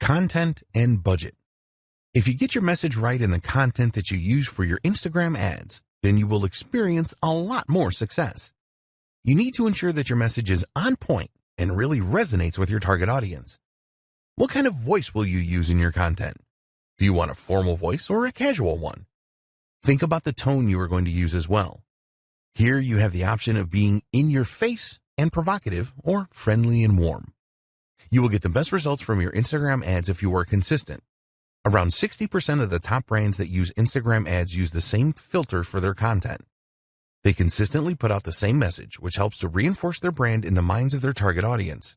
Content and budget. If you get your message right in the content that you use for your Instagram ads, then you will experience a lot more success. You need to ensure that your message is on point and really resonates with your target audience. What kind of voice will you use in your content? Do you want a formal voice or a casual one? Think about the tone you are going to use as well. Here you have the option of being in your face and provocative or friendly and warm. You will get the best results from your Instagram ads if you are consistent. Around 60% of the top brands that use Instagram ads use the same filter for their content. They consistently put out the same message, which helps to reinforce their brand in the minds of their target audience.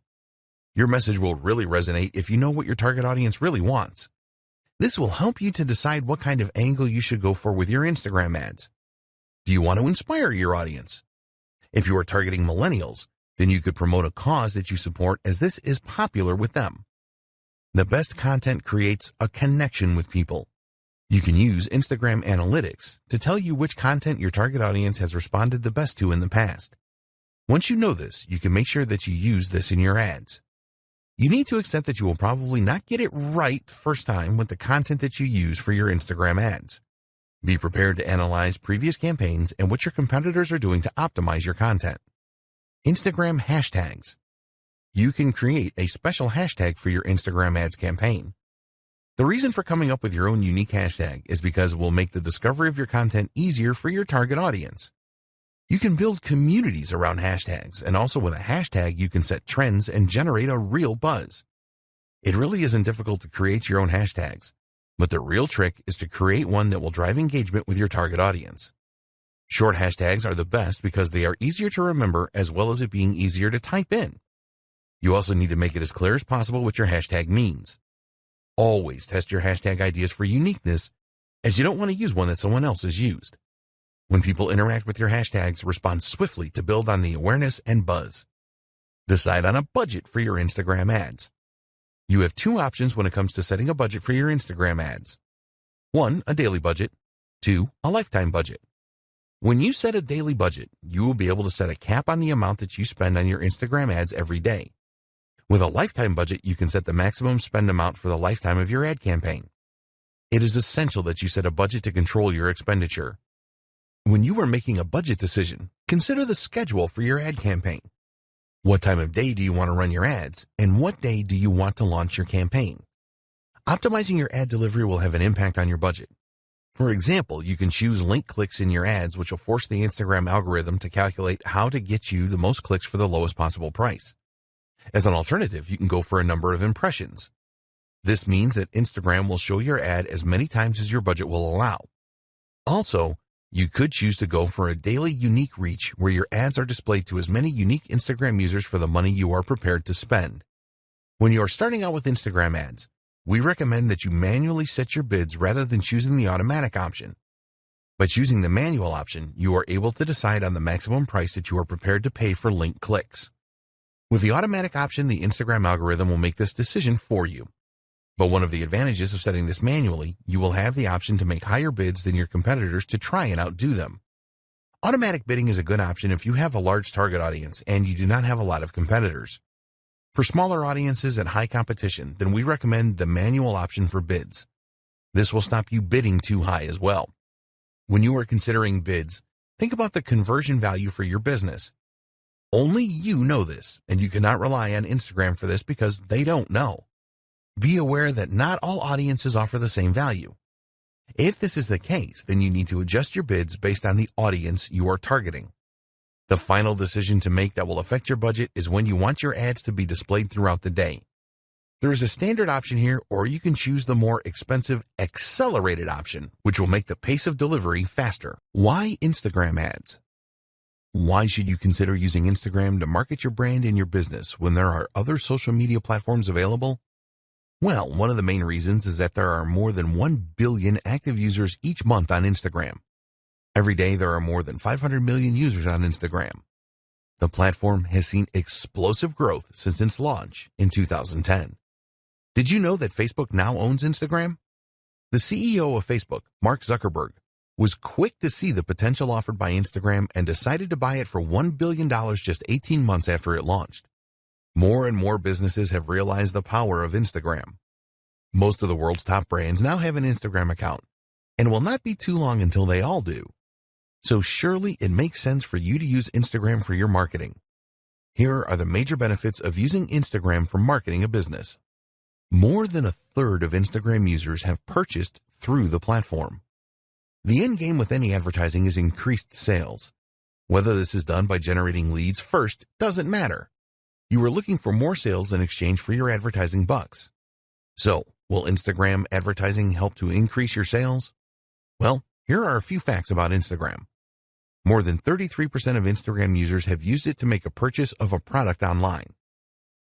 Your message will really resonate if you know what your target audience really wants. This will help you to decide what kind of angle you should go for with your Instagram ads. Do you want to inspire your audience? If you are targeting millennials, then you could promote a cause that you support, as this is popular with them. The best content creates a connection with people. You can use Instagram Analytics to tell you which content your target audience has responded the best to in the past. Once you know this, you can make sure that you use this in your ads. You need to accept that you will probably not get it right first time with the content that you use for your Instagram ads. Be prepared to analyze previous campaigns and what your competitors are doing to optimize your content. Instagram hashtags. You can create a special hashtag for your Instagram ads campaign. The reason for coming up with your own unique hashtag is because it will make the discovery of your content easier for your target audience. You can build communities around hashtags, and also with a hashtag you can set trends and generate a real buzz. It really isn't difficult to create your own hashtags, but the real trick is to create one that will drive engagement with your target audience. Short hashtags are the best because they are easier to remember, as well as it being easier to type in. You also need to make it as clear as possible what your hashtag means. Always test your hashtag ideas for uniqueness, as you don't want to use one that someone else has used. When people interact with your hashtags, respond swiftly to build on the awareness and buzz. Decide on a budget for your Instagram ads. You have two options when it comes to setting a budget for your Instagram ads. 1, a daily budget. 2, a lifetime budget. When you set a daily budget, you will be able to set a cap on the amount that you spend on your Instagram ads every day. With a lifetime budget, you can set the maximum spend amount for the lifetime of your ad campaign. It is essential that you set a budget to control your expenditure. When you are making a budget decision, consider the schedule for your ad campaign. What time of day do you want to run your ads, and what day do you want to launch your campaign? Optimizing your ad delivery will have an impact on your budget. For example, you can choose link clicks in your ads, which will force the Instagram algorithm to calculate how to get you the most clicks for the lowest possible price. As an alternative, you can go for a number of impressions. This means that Instagram will show your ad as many times as your budget will allow. Also, you could choose to go for a daily unique reach, where your ads are displayed to as many unique Instagram users for the money you are prepared to spend. When you are starting out with Instagram ads, we recommend that you manually set your bids rather than choosing the automatic option. By choosing the manual option, you are able to decide on the maximum price that you are prepared to pay for link clicks. With the automatic option, the Instagram algorithm will make this decision for you. But one of the advantages of setting this manually, you will have the option to make higher bids than your competitors to try and outdo them. Automatic bidding is a good option if you have a large target audience and you do not have a lot of competitors. For smaller audiences and high competition, then we recommend the manual option for bids. This will stop you bidding too high as well. When you are considering bids, think about the conversion value for your business. Only you know this, and you cannot rely on Instagram for this because they don't know. Be aware that not all audiences offer the same value. If this is the case, then you need to adjust your bids based on the audience you are targeting. The final decision to make that will affect your budget is when you want your ads to be displayed throughout the day. There is a standard option here, or you can choose the more expensive accelerated option, which will make the pace of delivery faster. Why Instagram ads? Why should you consider using Instagram to market your brand and your business when there are other social media platforms available? Well, one of the main reasons is that there are more than 1 billion active users each month on Instagram. Every day, there are more than 500 million users on Instagram. The platform has seen explosive growth since its launch in 2010. Did you know that Facebook now owns Instagram? The CEO of Facebook, Mark Zuckerberg, was quick to see the potential offered by Instagram and decided to buy it for $1 billion just 18 months after it launched. More and more businesses have realized the power of Instagram. Most of the world's top brands now have an Instagram account, and it will not be too long until they all do. So surely it makes sense for you to use Instagram for your marketing. Here are the major benefits of using Instagram for marketing a business. More than a third of Instagram users have purchased through the platform. The end game with any advertising is increased sales. Whether this is done by generating leads first doesn't matter. You are looking for more sales in exchange for your advertising bucks. So, will Instagram advertising help to increase your sales? Well, here are a few facts about Instagram. More than 33% of Instagram users have used it to make a purchase of a product online.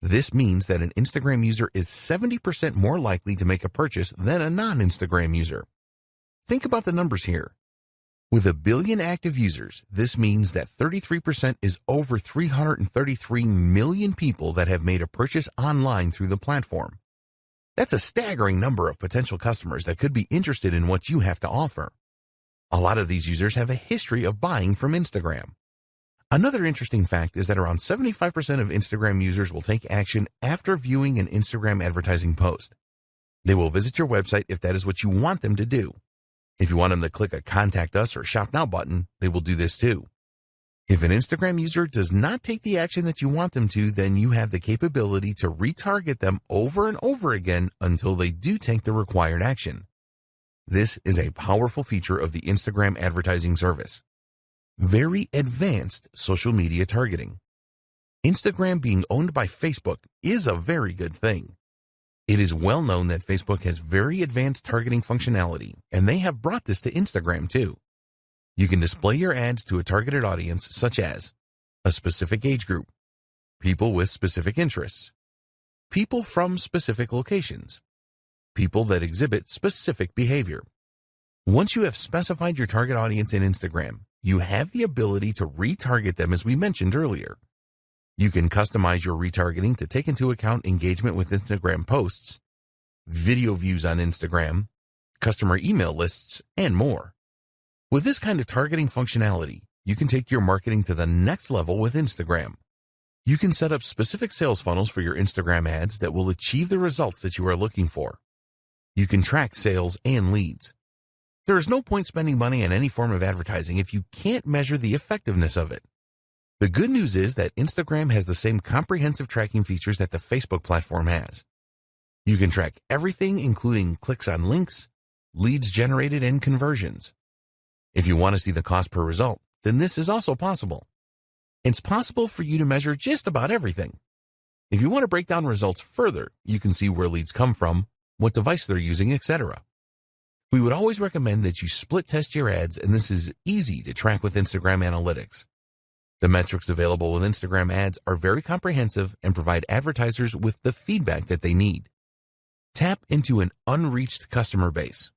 This means that an Instagram user is 70% more likely to make a purchase than a non-Instagram user. Think about the numbers here. With 1 billion active users, this means that 33% is over 333 million people that have made a purchase online through the platform. That's a staggering number of potential customers that could be interested in what you have to offer. A lot of these users have a history of buying from Instagram. Another interesting fact is that around 75% of Instagram users will take action after viewing an Instagram advertising post. They will visit your website if that is what you want them to do. If you want them to click a Contact Us or Shop Now button, they will do this too. If an Instagram user does not take the action that you want them to, then you have the capability to retarget them over and over again until they do take the required action. This is a powerful feature of the Instagram advertising service. Very advanced social media targeting. Instagram being owned by Facebook is a very good thing. It is well known that Facebook has very advanced targeting functionality, and they have brought this to Instagram too. You can display your ads to a targeted audience such as a specific age group, people with specific interests, people from specific locations, people that exhibit specific behavior. Once you have specified your target audience in Instagram, you have the ability to retarget them as we mentioned earlier. You can customize your retargeting to take into account engagement with Instagram posts, video views on Instagram, customer email lists, and more. With this kind of targeting functionality, you can take your marketing to the next level with Instagram. You can set up specific sales funnels for your Instagram ads that will achieve the results that you are looking for. You can track sales and leads. There is no point spending money on any form of advertising if you can't measure the effectiveness of it. The good news is that Instagram has the same comprehensive tracking features that the Facebook platform has. You can track everything, including clicks on links, leads generated, and conversions. If you want to see the cost per result, then this is also possible. It's possible for you to measure just about everything. If you want to break down results further, you can see where leads come from, what device they're using, etc. We would always recommend that you split test your ads, and this is easy to track with Instagram Analytics. The metrics available with Instagram ads are very comprehensive and provide advertisers with the feedback that they need. Tap into an unreached customer base.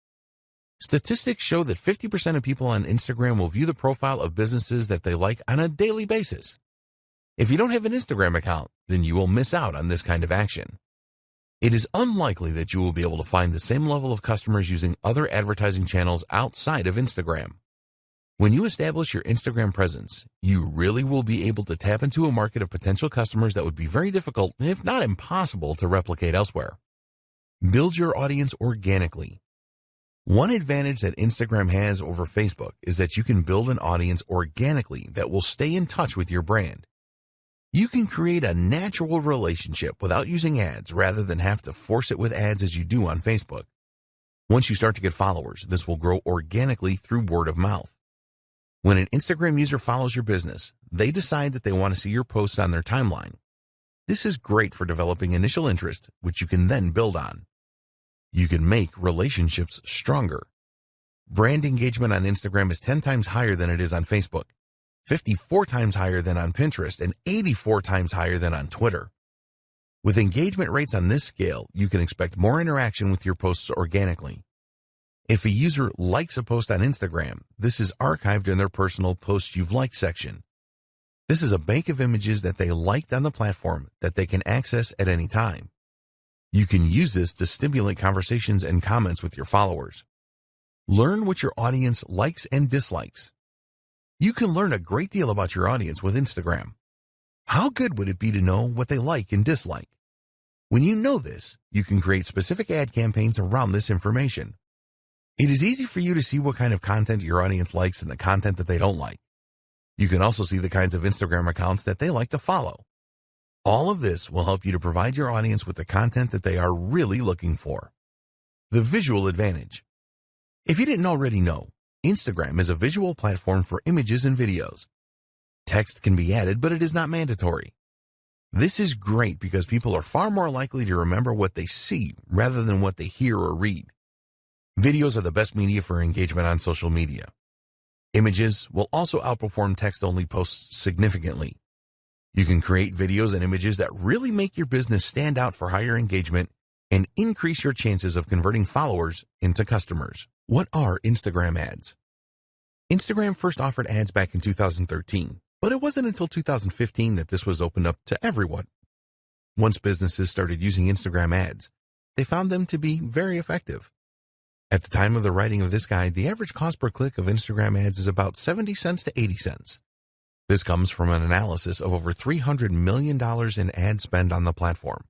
Statistics show that 50% of people on Instagram will view the profile of businesses that they like on a daily basis. If you don't have an Instagram account, then you will miss out on this kind of action. It is unlikely that you will be able to find the same level of customers using other advertising channels outside of Instagram. When you establish your Instagram presence, you really will be able to tap into a market of potential customers that would be very difficult, if not impossible, to replicate elsewhere. Build your audience organically. One advantage that Instagram has over Facebook is that you can build an audience organically that will stay in touch with your brand. You can create a natural relationship without using ads rather than have to force it with ads as you do on Facebook. Once you start to get followers, this will grow organically through word of mouth. When an Instagram user follows your business, they decide that they want to see your posts on their timeline. This is great for developing initial interest, which you can then build on. You can make relationships stronger. Brand engagement on Instagram is 10 times higher than it is on Facebook, 54 times higher than on Pinterest, and 84 times higher than on Twitter. With engagement rates on this scale, you can expect more interaction with your posts organically. If a user likes a post on Instagram, this is archived in their personal Posts You've Liked section. This is a bank of images that they liked on the platform that they can access at any time. You can use this to stimulate conversations and comments with your followers. Learn what your audience likes and dislikes. You can learn a great deal about your audience with Instagram. How good would it be to know what they like and dislike? When you know this, you can create specific ad campaigns around this information. It is easy for you to see what kind of content your audience likes and the content that they don't like. You can also see the kinds of Instagram accounts that they like to follow. All of this will help you to provide your audience with the content that they are really looking for. The visual advantage. If you didn't already know, Instagram is a visual platform for images and videos. Text can be added, but it is not mandatory. This is great because people are far more likely to remember what they see rather than what they hear or read. Videos are the best media for engagement on social media. Images will also outperform text-only posts significantly. You can create videos and images that really make your business stand out for higher engagement and increase your chances of converting followers into customers. What are Instagram ads? Instagram first offered ads back in 2013, but it wasn't until 2015 that this was opened up to everyone. Once businesses started using Instagram ads, they found them to be very effective. At the time of the writing of this guide, the average cost per click of Instagram ads is about 70 cents to 80 cents. This comes from an analysis of over $300 million in ad spend on the platform.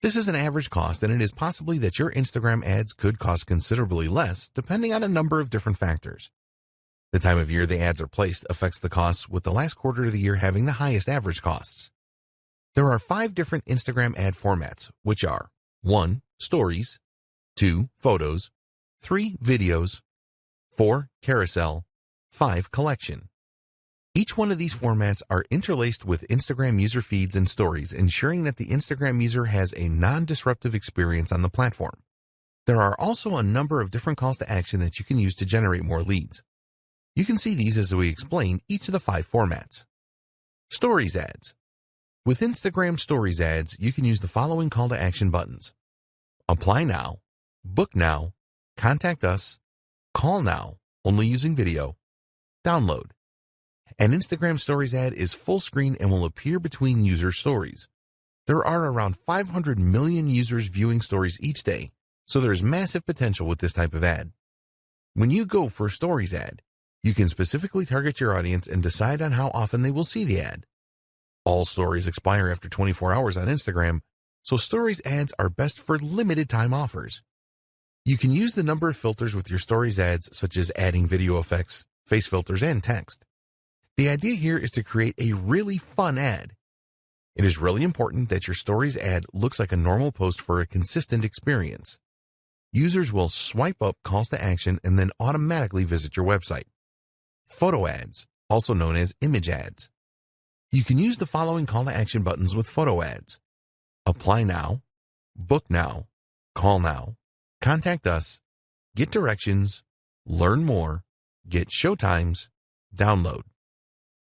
This is an average cost, and it is possibly that your Instagram ads could cost considerably less depending on a number of different factors. The time of year the ads are placed affects the costs, with the last quarter of the year having the highest average costs. There are 5 different Instagram ad formats, which are 1. Stories, 2. Photos, 3. Videos, 4. Carousel, 5. Collection. Each one of these formats are interlaced with Instagram user feeds and stories, ensuring that the Instagram user has a non-disruptive experience on the platform. There are also a number of different calls to action that you can use to generate more leads. You can see these as we explain each of the 5 formats. Stories ads. With Instagram Stories ads, you can use the following call to action buttons: Apply now, Book now, Contact us, Call now, only using video, Download. An Instagram Stories ad is full screen and will appear between user stories. There are around 500 million users viewing stories each day, so there is massive potential with this type of ad. When you go for a Stories ad, you can specifically target your audience and decide on how often they will see the ad. All stories expire after 24 hours on Instagram, so Stories ads are best for limited time offers. You can use the number of filters with your Stories ads, such as adding video effects, face filters, and text. The idea here is to create a really fun ad. It is really important that your Stories ad looks like a normal post for a consistent experience. Users will swipe up calls to action and then automatically visit your website. Photo ads, also known as image ads. You can use the following call to action buttons with photo ads: Apply now, Book now, Call now, Contact us, Get directions, Learn more, Get showtimes, Download.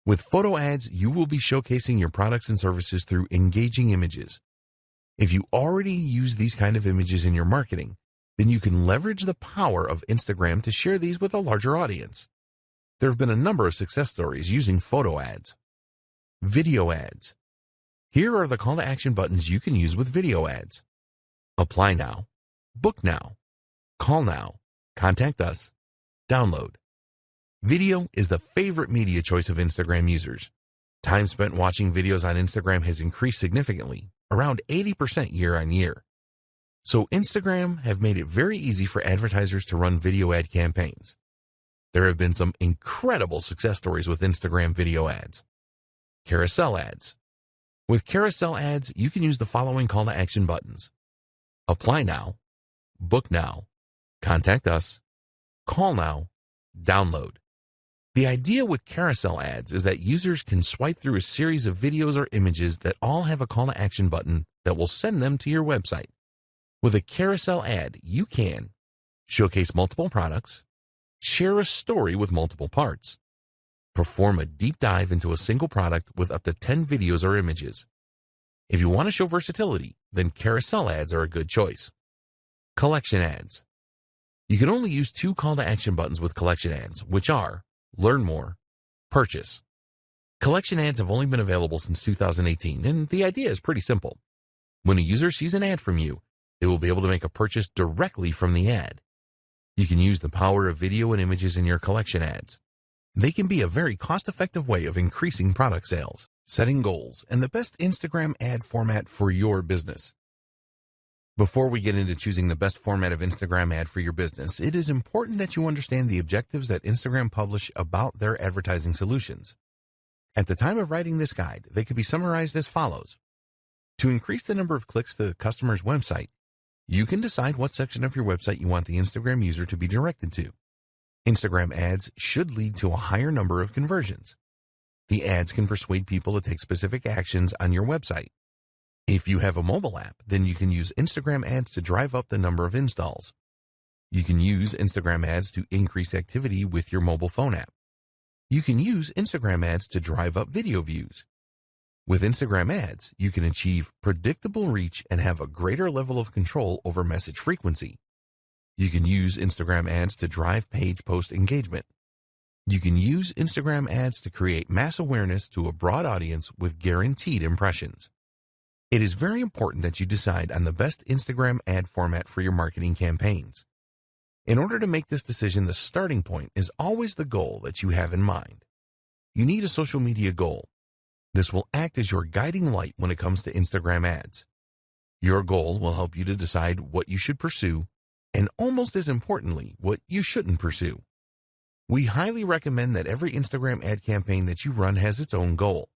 With photo ads, you will be showcasing your products and services through engaging images. If you already use these kind of images in your marketing, then you can leverage the power of Instagram to share these with a larger audience. There have been a number of success stories using photo ads. Video ads. Here are the call to action buttons you can use with video ads: Apply now, Book now, Call now, Contact us, Download. Video is the favorite media choice of Instagram users. Time spent watching videos on Instagram has increased significantly, around 80% year on year. So Instagram have made it very easy for advertisers to run video ad campaigns. There have been some incredible success stories with Instagram video ads. Carousel ads. With carousel ads, you can use the following call to action buttons: Apply now, Book now, Contact us, Call now, Download. The idea with carousel ads is that users can swipe through a series of videos or images that all have a call to action button that will send them to your website. With a carousel ad, you can showcase multiple products, share a story with multiple parts, perform a deep dive into a single product with up to 10 videos or images. If you want to show versatility, then carousel ads are a good choice. Collection ads. You can only use 2 call to action buttons with collection ads, which are Learn more, Purchase. Collection ads have only been available since 2018, and the idea is pretty simple. When a user sees an ad from you, they will be able to make a purchase directly from the ad. You can use the power of video and images in your collection ads. They can be a very cost-effective way of increasing product sales, setting goals, and the best Instagram ad format for your business. Before we get into choosing the best format of Instagram ad for your business, it is important that you understand the objectives that Instagram publish about their advertising solutions. At the time of writing this guide, they could be summarized as follows. To increase the number of clicks to the customer's website, you can decide what section of your website you want the Instagram user to be directed to. Instagram ads should lead to a higher number of conversions. The ads can persuade people to take specific actions on your website. If you have a mobile app, then you can use Instagram ads to drive up the number of installs. You can use Instagram ads to increase activity with your mobile phone app. You can use Instagram ads to drive up video views. With Instagram ads, you can achieve predictable reach and have a greater level of control over message frequency. You can use Instagram ads to drive page post engagement. You can use Instagram ads to create mass awareness to a broad audience with guaranteed impressions. It is very important that you decide on the best Instagram ad format for your marketing campaigns. In order to make this decision, the starting point is always the goal that you have in mind. You need a social media goal. This will act as your guiding light when it comes to Instagram ads. Your goal will help you to decide what you should pursue and, almost as importantly, what you shouldn't pursue. We highly recommend that every Instagram ad campaign that you run has its own goal.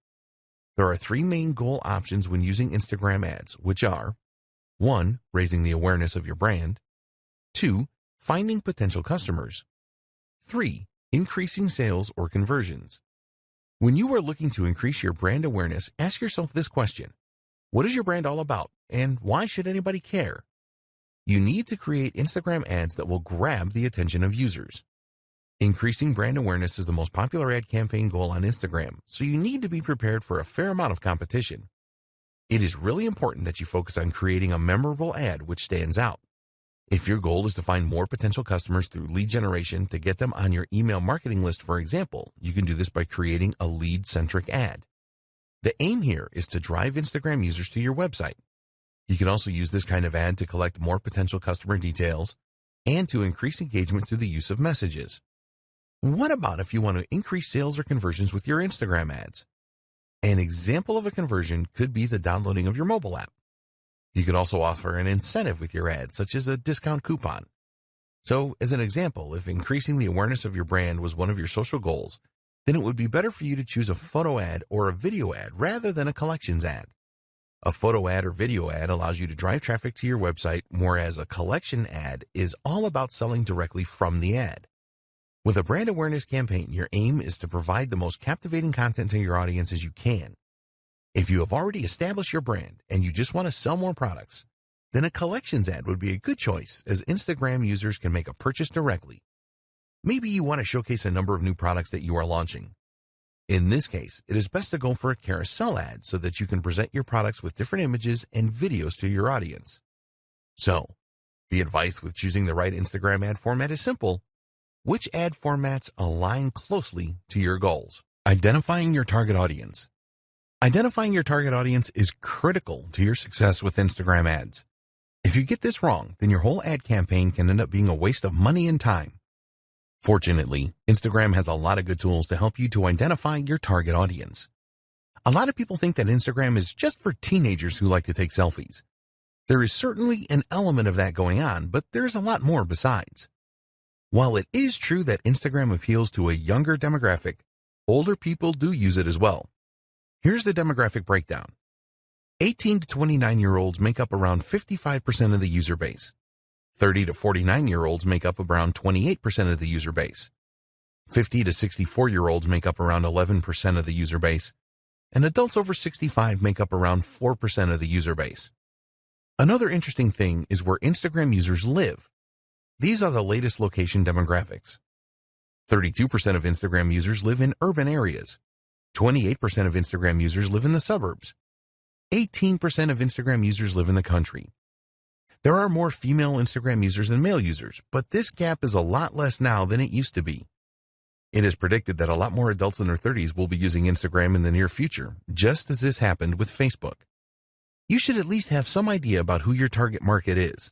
There are three main goal options when using Instagram ads, which are 1. Raising the awareness of your brand. 2. Finding potential customers. 3. Increasing sales or conversions. When you are looking to increase your brand awareness, ask yourself this question. What is your brand all about, and why should anybody care? You need to create Instagram ads that will grab the attention of users. Increasing brand awareness is the most popular ad campaign goal on Instagram, so you need to be prepared for a fair amount of competition. It is really important that you focus on creating a memorable ad which stands out. If your goal is to find more potential customers through lead generation to get them on your email marketing list, for example, you can do this by creating a lead-centric ad. The aim here is to drive Instagram users to your website. You can also use this kind of ad to collect more potential customer details and to increase engagement through the use of messages. What about if you want to increase sales or conversions with your Instagram ads? An example of a conversion could be the downloading of your mobile app. You could also offer an incentive with your ad, such as a discount coupon. So, as an example, if increasing the awareness of your brand was one of your social goals, then it would be better for you to choose a photo ad or a video ad rather than a collections ad. A photo ad or video ad allows you to drive traffic to your website, whereas a collection ad is all about selling directly from the ad. With a brand awareness campaign, your aim is to provide the most captivating content to your audience as you can. If you have already established your brand and you just want to sell more products, then a collections ad would be a good choice as Instagram users can make a purchase directly. Maybe you want to showcase a number of new products that you are launching. In this case, it is best to go for a carousel ad so that you can present your products with different images and videos to your audience. So, the advice with choosing the right Instagram ad format is simple. Which ad formats align closely to your goals? Identifying your target audience. Identifying your target audience is critical to your success with Instagram ads. If you get this wrong, then your whole ad campaign can end up being a waste of money and time. Fortunately, Instagram has a lot of good tools to help you to identify your target audience. A lot of people think that Instagram is just for teenagers who like to take selfies. There is certainly an element of that going on, but there's a lot more besides. While it is true that Instagram appeals to a younger demographic, older people do use it as well. Here's the demographic breakdown. 18 to 29-year-olds make up around 55% of the user base. 30 to 49-year-olds make up around 28% of the user base. 50 to 64-year-olds make up around 11% of the user base. And adults over 65 make up around 4% of the user base. Another interesting thing is where Instagram users live. These are the latest location demographics. 32% of Instagram users live in urban areas. 28% of Instagram users live in the suburbs. 18% of Instagram users live in the country. There are more female Instagram users than male users, but this gap is a lot less now than it used to be. It is predicted that a lot more adults in their 30s will be using Instagram in the near future, just as this happened with Facebook. You should at least have some idea about who your target market is.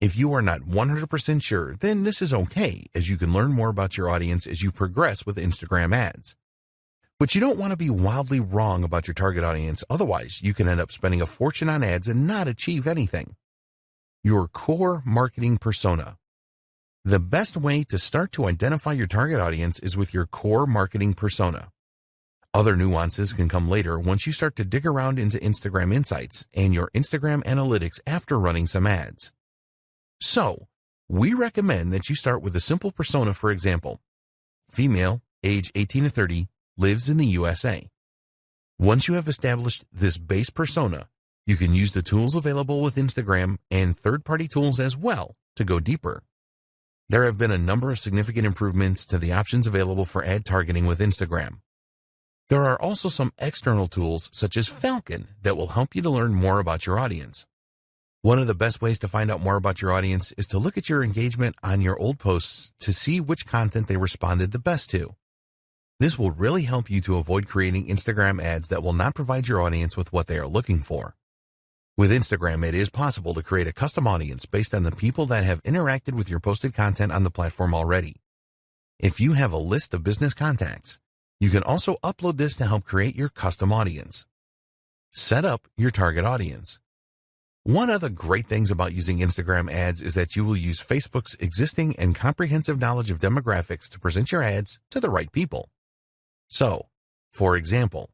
If you are not 100% sure, then this is okay, as you can learn more about your audience as you progress with Instagram ads. But you don't want to be wildly wrong about your target audience, otherwise you can end up spending a fortune on ads and not achieve anything. Your core marketing persona. The best way to start to identify your target audience is with your core marketing persona. Other nuances can come later once you start to dig around into Instagram Insights and your Instagram Analytics after running some ads. So, we recommend that you start with a simple persona. For example, female, age 18 to 30, lives in the USA. Once you have established this base persona, you can use the tools available with Instagram and third-party tools as well to go deeper. There have been a number of significant improvements to the options available for ad targeting with Instagram. There are also some external tools such as Falcon that will help you to learn more about your audience. One of the best ways to find out more about your audience is to look at your engagement on your old posts to see which content they responded the best to. This will really help you to avoid creating Instagram ads that will not provide your audience with what they are looking for. With Instagram, it is possible to create a custom audience based on the people that have interacted with your posted content on the platform already. If you have a list of business contacts, you can also upload this to help create your custom audience. Set up your target audience. One of the great things about using Instagram ads is that you will use Facebook's existing and comprehensive knowledge of demographics to present your ads to the right people. So, for example,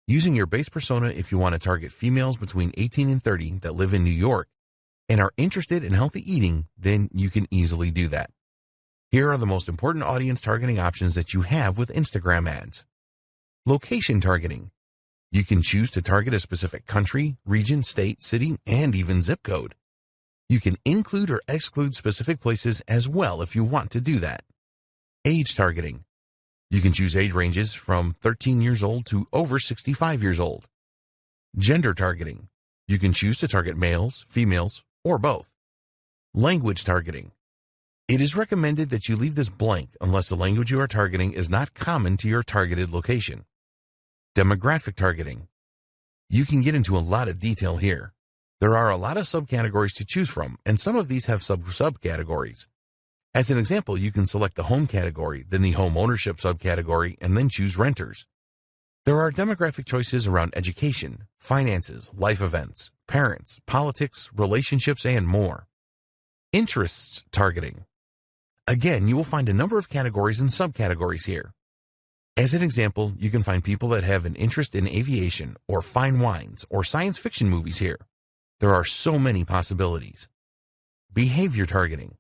using your base persona if you want to target females between 18 and 30 that live in New York and are interested in healthy eating, then you can easily do that. Here are the most important audience targeting options that you have with Instagram ads. Location targeting. You can choose to target a specific country, region, state, city, and even zip code. You can include or exclude specific places as well if you want to do that. Age targeting. You can choose age ranges from 13 years old to over 65 years old. Gender targeting. You can choose to target males, females, or both. Language targeting. It is recommended that you leave this blank unless the language you are targeting is not common to your targeted location. Demographic targeting. You can get into a lot of detail here. There are a lot of subcategories to choose from, and some of these have subcategories. As an example, you can select the home category, then the home ownership subcategory, and then choose renters. There are demographic choices around education, finances, life events, parents, politics, relationships, and more. Interests targeting. Again, you will find a number of categories and subcategories here. As an example, you can find people that have an interest in aviation or fine wines or science fiction movies here. There are so many possibilities. Behavior targeting.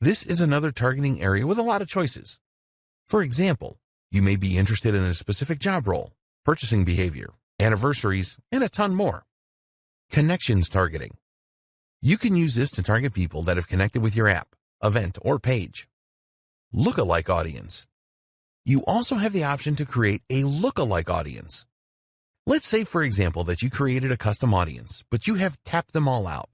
This is another targeting area with a lot of choices. For example, you may be interested in a specific job role, purchasing behavior, anniversaries, and a ton more. Connections targeting. You can use this to target people that have connected with your app, event, or page. Lookalike audience. You also have the option to create a lookalike audience. Let's say, for example, that you created a custom audience, but you have tapped them all out.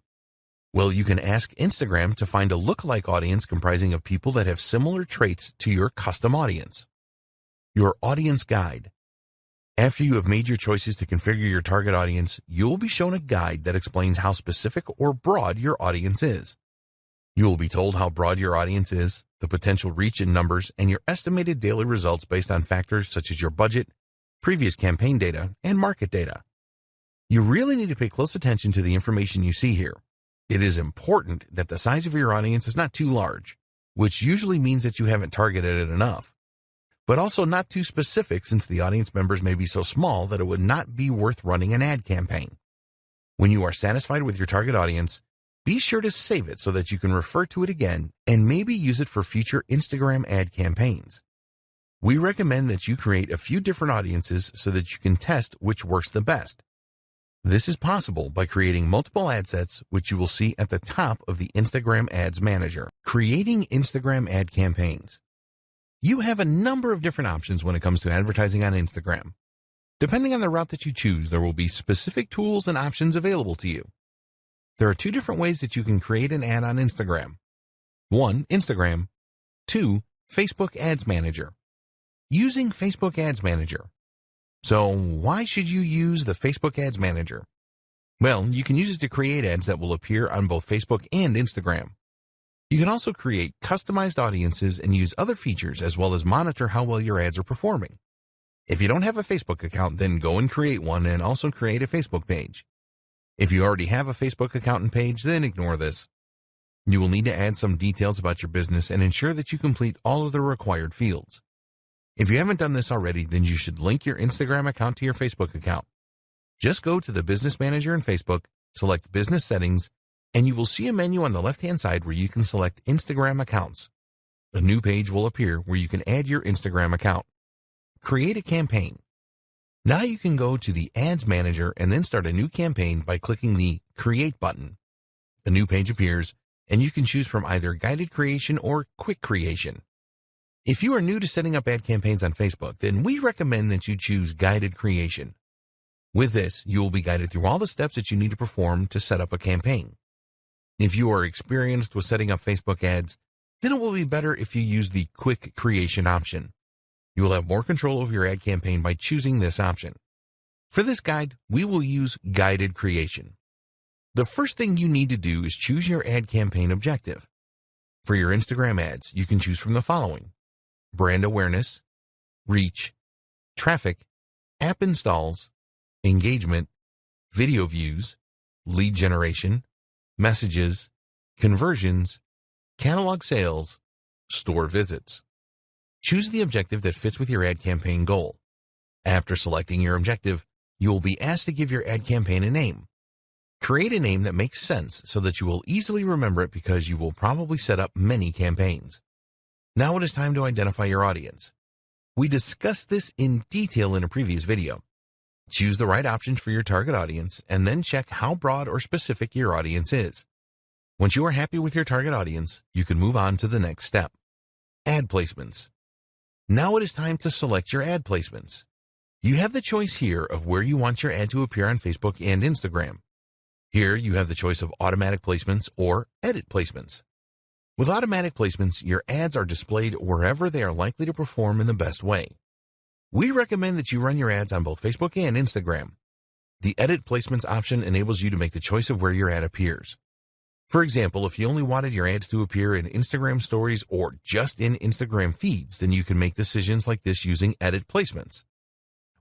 Well, you can ask Instagram to find a lookalike audience comprising of people that have similar traits to your custom audience. Your audience guide. After you have made your choices to configure your target audience, you will be shown a guide that explains how specific or broad your audience is. You will be told how broad your audience is, the potential reach in numbers, and your estimated daily results based on factors such as your budget, previous campaign data, and market data. You really need to pay close attention to the information you see here. It is important that the size of your audience is not too large, which usually means that you haven't targeted it enough, but also not too specific since the audience members may be so small that it would not be worth running an ad campaign. When you are satisfied with your target audience, be sure to save it so that you can refer to it again and maybe use it for future Instagram ad campaigns. We recommend that you create a few different audiences so that you can test which works the best. This is possible by creating multiple ad sets, which you will see at the top of the Instagram Ads Manager. Creating Instagram ad campaigns. You have a number of different options when it comes to advertising on Instagram. Depending on the route that you choose, there will be specific tools and options available to you. There are two different ways that you can create an ad on Instagram. 1. Instagram. 2. Facebook Ads Manager. Using Facebook Ads Manager. So why should you use the Facebook Ads Manager? Well, you can use it to create ads that will appear on both Facebook and Instagram. You can also create customized audiences and use other features as well as monitor how well your ads are performing. If you don't have a Facebook account, then go and create one and also create a Facebook page. If you already have a Facebook account and page, then ignore this. You will need to add some details about your business and ensure that you complete all of the required fields. If you haven't done this already, then you should link your Instagram account to your Facebook account. Just go to the Business Manager in Facebook, select Business Settings, and you will see a menu on the left-hand side where you can select Instagram Accounts. A new page will appear where you can add your Instagram account. Create a campaign. Now you can go to the Ads Manager and then start a new campaign by clicking the Create button. A new page appears, and you can choose from either guided creation or quick creation. If you are new to setting up ad campaigns on Facebook, then we recommend that you choose guided creation. With this, you will be guided through all the steps that you need to perform to set up a campaign. If you are experienced with setting up Facebook ads, then it will be better if you use the quick creation option. You will have more control over your ad campaign by choosing this option. For this guide, we will use guided creation. The first thing you need to do is choose your ad campaign objective. For your Instagram ads, you can choose from the following: brand awareness, reach, traffic, app installs, engagement, video views, lead generation, messages, conversions, catalog sales, store visits. Choose the objective that fits with your ad campaign goal. After selecting your objective, you will be asked to give your ad campaign a name. Create a name that makes sense so that you will easily remember it because you will probably set up many campaigns. Now it is time to identify your audience. We discussed this in detail in a previous video. Choose the right options for your target audience and then check how broad or specific your audience is. Once you are happy with your target audience, you can move on to the next step: ad placements. Now it is time to select your ad placements. You have the choice here of where you want your ad to appear on Facebook and Instagram. Here you have the choice of automatic placements or edit placements. With automatic placements, your ads are displayed wherever they are likely to perform in the best way. We recommend that you run your ads on both Facebook and Instagram. The edit placements option enables you to make the choice of where your ad appears. For example, if you only wanted your ads to appear in Instagram stories or just in Instagram feeds, then you can make decisions like this using edit placements.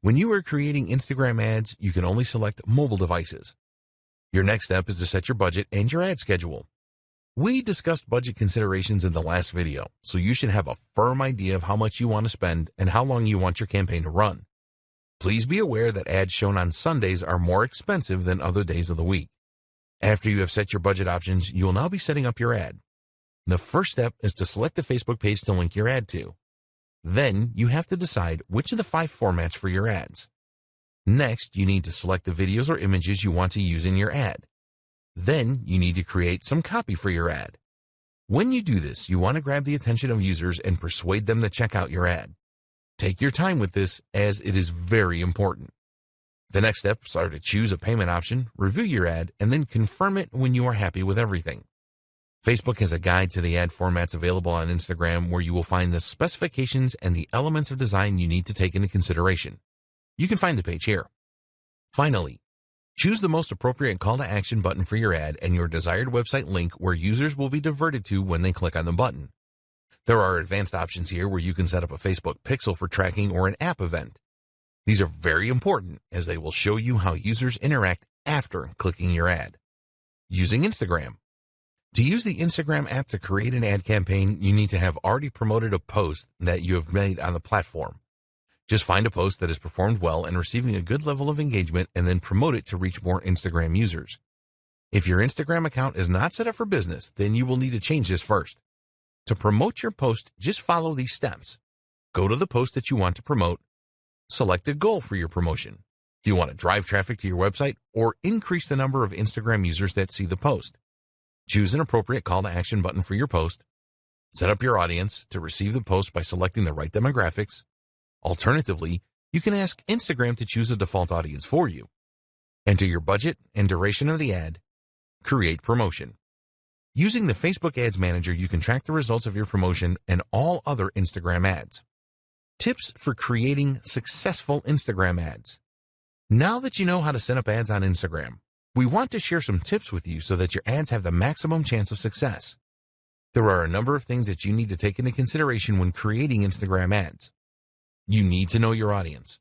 When you are creating Instagram ads, you can only select mobile devices. Your next step is to set your budget and your ad schedule. We discussed budget considerations in the last video, so you should have a firm idea of how much you want to spend and how long you want your campaign to run. Please be aware that ads shown on Sundays are more expensive than other days of the week. After you have set your budget options, you will now be setting up your ad. The first step is to select the Facebook page to link your ad to. Then you have to decide which of the 5 formats for your ads. Next, you need to select the videos or images you want to use in your ad. Then you need to create some copy for your ad. When you do this, you want to grab the attention of users and persuade them to check out your ad. Take your time with this, as it is very important. The next steps are to choose a payment option, review your ad, and then confirm it when you are happy with everything. Facebook has a guide to the ad formats available on Instagram where you will find the specifications and the elements of design you need to take into consideration. You can find the page here. Finally, choose the most appropriate call to action button for your ad and your desired website link where users will be diverted to when they click on the button. There are advanced options here where you can set up a Facebook pixel for tracking or an app event. These are very important as they will show you how users interact after clicking your ad. Using Instagram. To use the Instagram app to create an ad campaign, you need to have already promoted a post that you have made on the platform. Just find a post that has performed well and receiving a good level of engagement and then promote it to reach more Instagram users. If your Instagram account is not set up for business, then you will need to change this first. To promote your post, just follow these steps. Go to the post that you want to promote. Select a goal for your promotion. Do you want to drive traffic to your website or increase the number of Instagram users that see the post? Choose an appropriate call to action button for your post. Set up your audience to receive the post by selecting the right demographics. Alternatively, you can ask Instagram to choose a default audience for you. Enter your budget and duration of the ad. Create promotion. Using the Facebook Ads Manager, you can track the results of your promotion and all other Instagram ads. Tips for creating successful Instagram ads. Now that you know how to set up ads on Instagram, we want to share some tips with you so that your ads have the maximum chance of success. There are a number of things that you need to take into consideration when creating Instagram ads. You need to know your audience.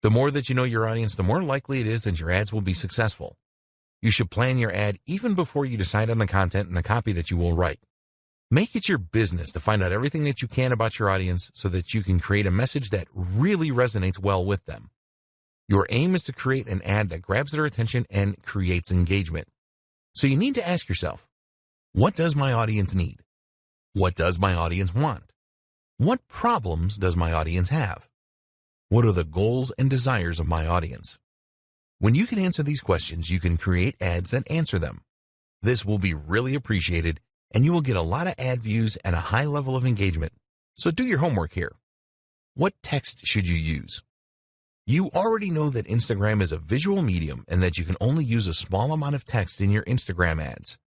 The more that you know your audience, the more likely it is that your ads will be successful. You should plan your ad even before you decide on the content and the copy that you will write. Make it your business to find out everything that you can about your audience so that you can create a message that really resonates well with them. Your aim is to create an ad that grabs their attention and creates engagement. So you need to ask yourself, what does my audience need? What does my audience want? What problems does my audience have? What are the goals and desires of my audience? When you can answer these questions, you can create ads that answer them. This will be really appreciated, and you will get a lot of ad views and a high level of engagement. So do your homework here. What text should you use? You already know that Instagram is a visual medium and that you can only use a small amount of text in your Instagram ads.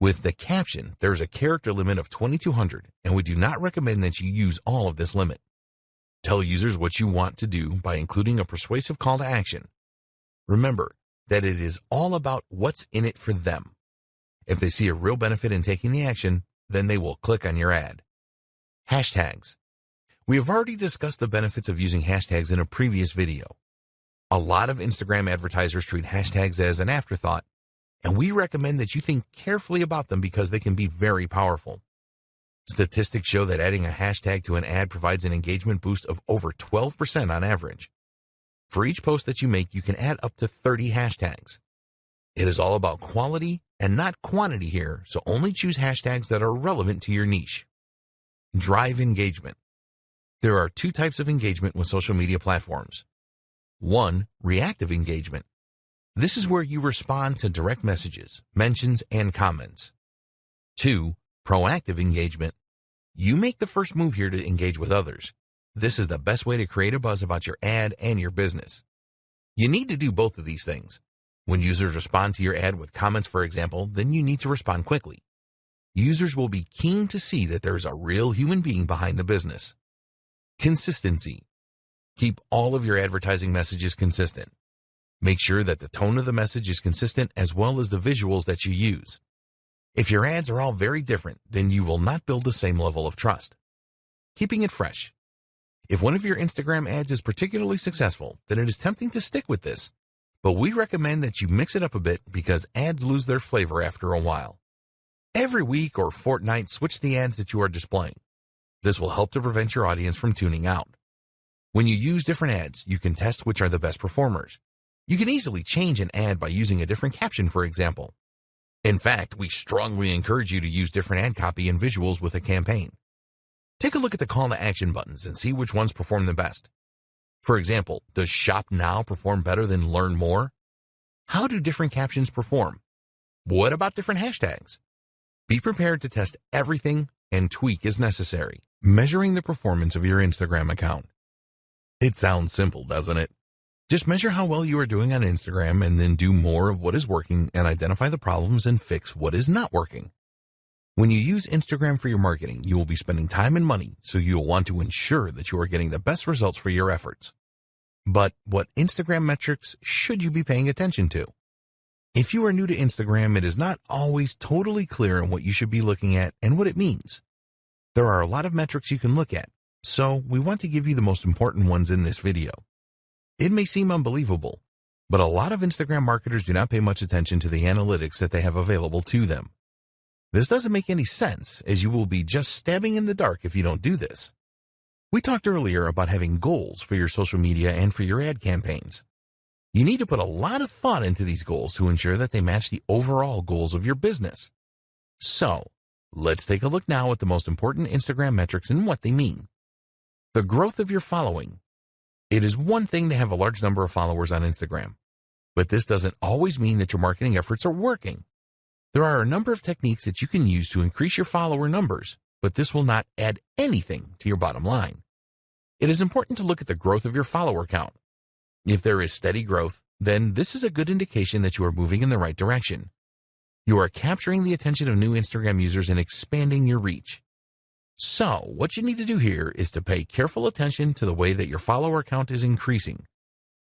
With the caption, there is a character limit of 2,200, and we do not recommend that you use all of this limit. Tell users what you want to do by including a persuasive call to action. Remember that it is all about what's in it for them. If they see a real benefit in taking the action, then they will click on your ad. Hashtags. We have already discussed the benefits of using hashtags in a previous video. A lot of Instagram advertisers treat hashtags as an afterthought, and we recommend that you think carefully about them because they can be very powerful. Statistics show that adding a hashtag to an ad provides an engagement boost of over 12% on average. For each post that you make, you can add up to 30 hashtags. It is all about quality and not quantity here, so only choose hashtags that are relevant to your niche. Drive engagement. There are two types of engagement with social media platforms. 1. Reactive engagement. This is where you respond to direct messages, mentions, and comments. 2. Proactive engagement. You make the first move here to engage with others. This is the best way to create a buzz about your ad and your business. You need to do both of these things. When users respond to your ad with comments, for example, then you need to respond quickly. Users will be keen to see that there is a real human being behind the business. Consistency. Keep all of your advertising messages consistent. Make sure that the tone of the message is consistent as well as the visuals that you use. If your ads are all very different, then you will not build the same level of trust. Keeping it fresh. If one of your Instagram ads is particularly successful, then it is tempting to stick with this. But we recommend that you mix it up a bit because ads lose their flavor after a while. Every week or fortnight, switch the ads that you are displaying. This will help to prevent your audience from tuning out. When you use different ads, you can test which are the best performers. You can easily change an ad by using a different caption, for example. In fact, we strongly encourage you to use different ad copy and visuals with a campaign. Take a look at the call to action buttons and see which ones perform the best. For example, does Shop Now perform better than Learn More? How do different captions perform? What about different hashtags? Be prepared to test everything and tweak as necessary. Measuring the performance of your Instagram account. It sounds simple, doesn't it? Just measure how well you are doing on Instagram and then do more of what is working and identify the problems and fix what is not working. When you use Instagram for your marketing, you will be spending time and money, so you will want to ensure that you are getting the best results for your efforts. But what Instagram metrics should you be paying attention to? If you are new to Instagram, it is not always totally clear on what you should be looking at and what it means. There are a lot of metrics you can look at, so we want to give you the most important ones in this video. It may seem unbelievable, but a lot of Instagram marketers do not pay much attention to the analytics that they have available to them. This doesn't make any sense, as you will be just stabbing in the dark if you don't do this. We talked earlier about having goals for your social media and for your ad campaigns. You need to put a lot of thought into these goals to ensure that they match the overall goals of your business. So, let's take a look now at the most important Instagram metrics and what they mean. The growth of your following. It is one thing to have a large number of followers on Instagram, but this doesn't always mean that your marketing efforts are working. There are a number of techniques that you can use to increase your follower numbers, but this will not add anything to your bottom line. It is important to look at the growth of your follower count. If there is steady growth, then this is a good indication that you are moving in the right direction. You are capturing the attention of new Instagram users and expanding your reach. So, what you need to do here is to pay careful attention to the way that your follower count is increasing.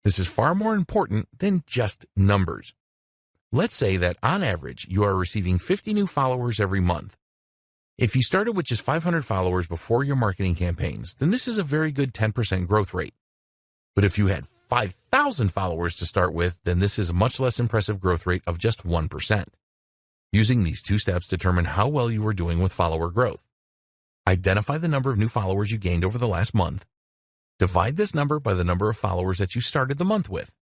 This is far more important than just numbers. Let's say that on average, you are receiving 50 new followers every month. If you started with just 500 followers before your marketing campaigns, then this is a very good 10% growth rate. But if you had 5,000 followers to start with, then this is a much less impressive growth rate of just 1%. Using these two steps, determine how well you are doing with follower growth. Identify the number of new followers you gained over the last month. Divide this number by the number of followers that you started the month with.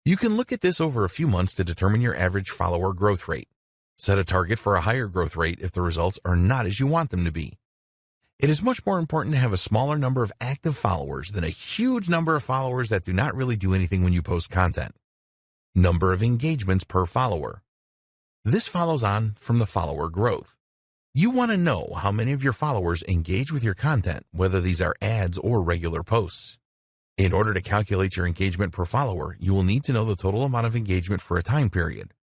You can look at this over a few months to determine your average follower growth rate. Set a target for a higher growth rate if the results are not as you want them to be. It is much more important to have a smaller number of active followers than a huge number of followers that do not really do anything when you post content. Number of engagements per follower. This follows on from the follower growth. You want to know how many of your followers engage with your content, whether these are ads or regular posts. In order to calculate your engagement per follower, you will need to know the total amount of engagement for a time period.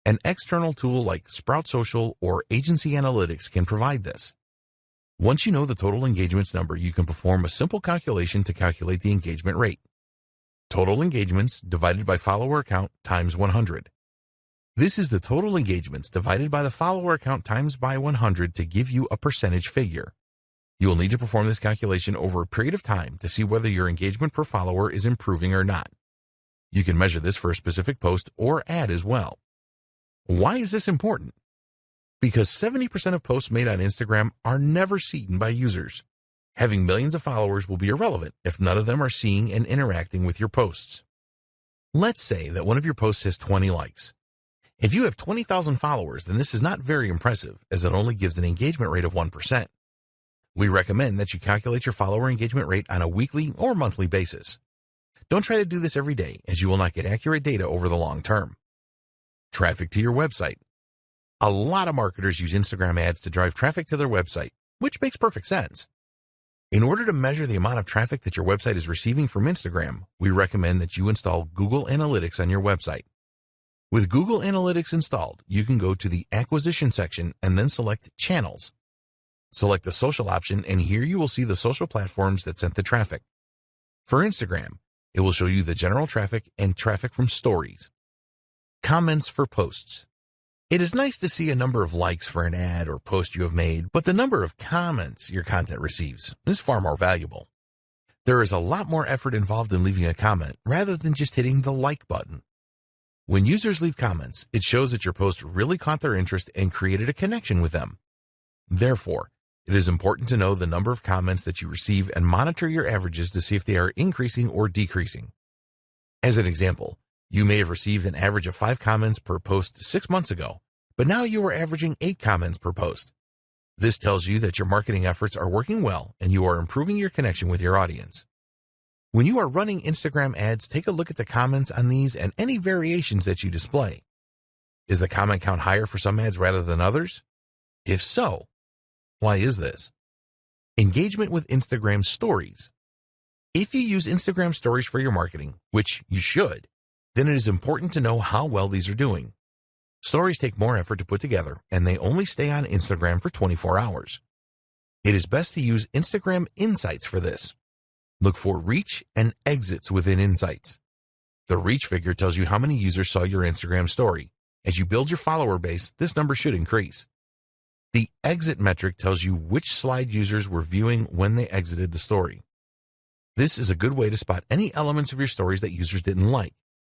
An external tool like Sprout Social or Agency Analytics can provide this. Once you know the total engagements number, you can perform a simple calculation to calculate the engagement rate. Total engagements divided by follower count times 100. This is the total engagements divided by the follower count times by 100 to give you a percentage figure. You will need to perform this calculation over a period of time to see whether your engagement per follower is improving or not. You can measure this for a specific post or ad as well. Why is this important? Because 70% of posts made on Instagram are never seen by users. Having millions of followers will be irrelevant if none of them are seeing and interacting with your posts. Let's say that one of your posts has 20 likes. If you have 20,000 followers, then this is not very impressive, as it only gives an engagement rate of 1%. We recommend that you calculate your follower engagement rate on a weekly or monthly basis. Don't try to do this every day, as you will not get accurate data over the long term. Traffic to your website. A lot of marketers use Instagram ads to drive traffic to their website, which makes perfect sense. In order to measure the amount of traffic that your website is receiving from Instagram, we recommend that you install Google Analytics on your website. With Google Analytics installed, you can go to the Acquisition section and then select Channels. Select the Social option, and here you will see the social platforms that sent the traffic. For Instagram, it will show you the general traffic and traffic from stories. Comments for posts. It is nice to see a number of likes for an ad or post you have made, but the number of comments your content receives is far more valuable. There is a lot more effort involved in leaving a comment rather than just hitting the like button. When users leave comments, it shows that your post really caught their interest and created a connection with them. Therefore, it is important to know the number of comments that you receive and monitor your averages to see if they are increasing or decreasing. As an example, you may have received an average of 5 comments per post 6 months ago, but now you are averaging 8 comments per post. This tells you that your marketing efforts are working well and you are improving your connection with your audience. When you are running Instagram ads, take a look at the comments on these and any variations that you display. Is the comment count higher for some ads rather than others? If so, why is this? Engagement with Instagram Stories. If you use Instagram Stories for your marketing, which you should, then it is important to know how well these are doing. Stories take more effort to put together, and they only stay on Instagram for 24 hours. It is best to use Instagram Insights for this. Look for reach and exits within Insights. The reach figure tells you how many users saw your Instagram story. As you build your follower base, this number should increase. The exit metric tells you which slide users were viewing when they exited the story. This is a good way to spot any elements of your stories that users didn't like.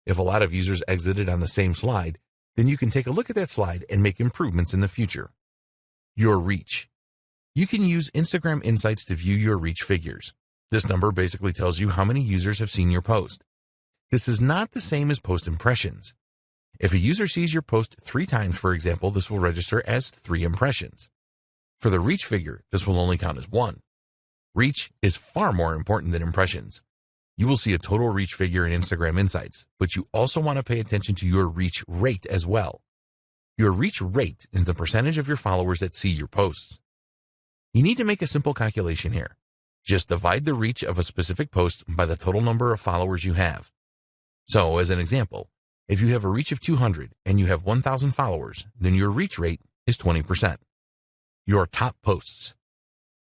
If a lot of users exited on the same slide, then you can take a look at that slide and make improvements in the future. Your reach. You can use Instagram Insights to view your reach figures. This number basically tells you how many users have seen your post. This is not the same as post impressions. If a user sees your post 3 times, for example, this will register as 3 impressions. For the reach figure, this will only count as 1. Reach is far more important than impressions. You will see a total reach figure in Instagram Insights, but you also want to pay attention to your reach rate as well. Your reach rate is the percentage of your followers that see your posts. You need to make a simple calculation here. Just divide the reach of a specific post by the total number of followers you have. So, as an example, if you have a reach of 200 and you have 1,000 followers, then your reach rate is 20%. Your top posts.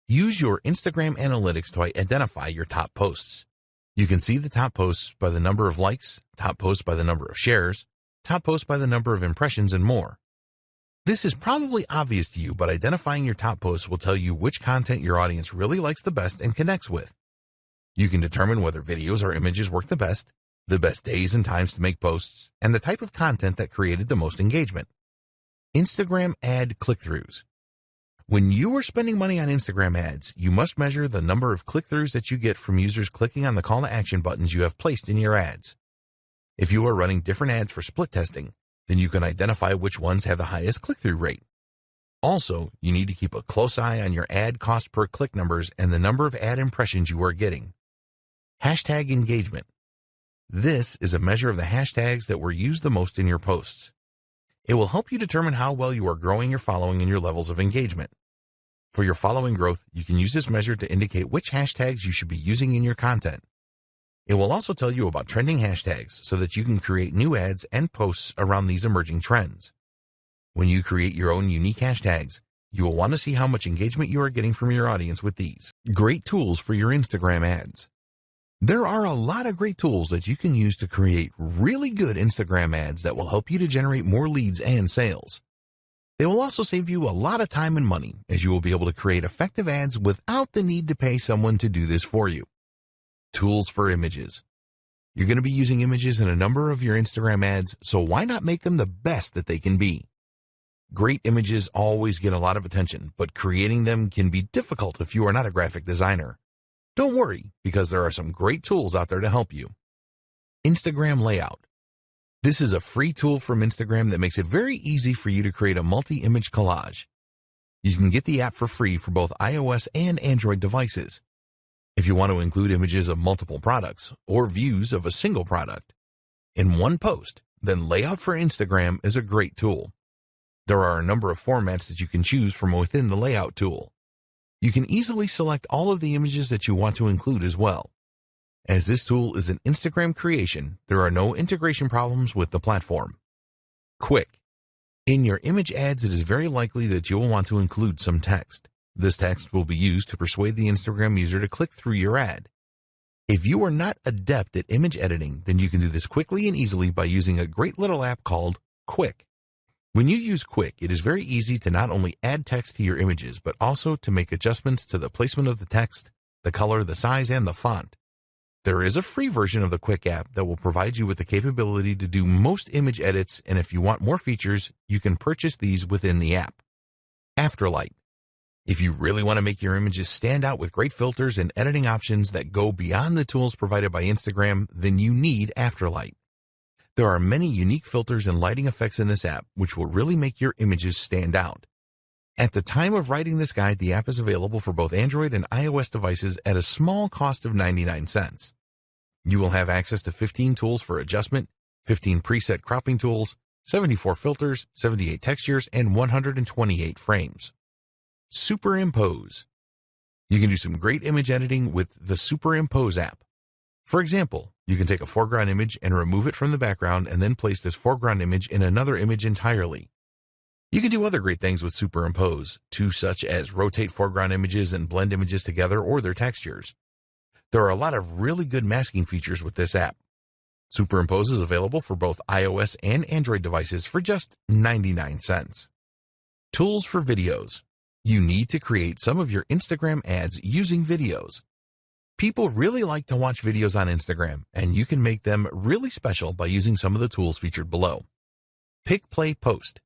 Use your Instagram Analytics to identify your top posts. You can see the top posts by the number of likes, top posts by the number of shares, top posts by the number of impressions, and more. This is probably obvious to you, but identifying your top posts will tell you which content your audience really likes the best and connects with. You can determine whether videos or images work the best days and times to make posts, and the type of content that created the most engagement. Instagram ad click-throughs. When you are spending money on Instagram ads, you must measure the number of click-throughs that you get from users clicking on the call to action buttons you have placed in your ads. If you are running different ads for split testing, then you can identify which ones have the highest click-through rate. Also, you need to keep a close eye on your ad cost per click numbers and the number of ad impressions you are getting. Hashtag engagement. This is a measure of the hashtags that were used the most in your posts. It will help you determine how well you are growing your following and your levels of engagement. For your following growth, you can use this measure to indicate which hashtags you should be using in your content. It will also tell you about trending hashtags so that you can create new ads and posts around these emerging trends. When you create your own unique hashtags, you will want to see how much engagement you are getting from your audience with these. Great tools for your Instagram ads. There are a lot of great tools that you can use to create really good Instagram ads that will help you to generate more leads and sales. They will also save you a lot of time and money, as you will be able to create effective ads without the need to pay someone to do this for you. Tools for images. You're going to be using images in a number of your Instagram ads, so why not make them the best that they can be? Great images always get a lot of attention, but creating them can be difficult if you are not a graphic designer. Don't worry, because there are some great tools out there to help you. Instagram Layout. This is a free tool from Instagram that makes it very easy for you to create a multi-image collage. You can get the app for free for both iOS and Android devices. If you want to include images of multiple products or views of a single product in one post, then Layout for Instagram is a great tool. There are a number of formats that you can choose from within the Layout tool. You can easily select all of the images that you want to include as well. As this tool is an Instagram creation, there are no integration problems with the platform. Quick. In your image ads, it is very likely that you will want to include some text. This text will be used to persuade the Instagram user to click through your ad. If you are not adept at image editing, then you can do this quickly and easily by using a great little app called Quick. When you use Quick, it is very easy to not only add text to your images, but also to make adjustments to the placement of the text, the color, the size, and the font. There is a free version of the Quick app that will provide you with the capability to do most image edits, and if you want more features, you can purchase these within the app. Afterlight. If you really want to make your images stand out with great filters and editing options that go beyond the tools provided by Instagram, then you need Afterlight. There are many unique filters and lighting effects in this app, which will really make your images stand out. At the time of writing this guide, the app is available for both Android and iOS devices at a small cost of 99 cents. You will have access to 15 tools for adjustment, 15 preset cropping tools, 74 filters, 78 textures, and 128 frames. Superimpose. You can do some great image editing with the Superimpose app. For example, you can take a foreground image and remove it from the background and then place this foreground image in another image entirely. You can do other great things with Superimpose, too, such as rotate foreground images and blend images together or their textures. There are a lot of really good masking features with this app. Superimpose is available for both iOS and Android devices for just 99 cents. Tools for videos. You need to create some of your Instagram ads using videos. People really like to watch videos on Instagram, and you can make them really special by using some of the tools featured below. Pick, Play, Post.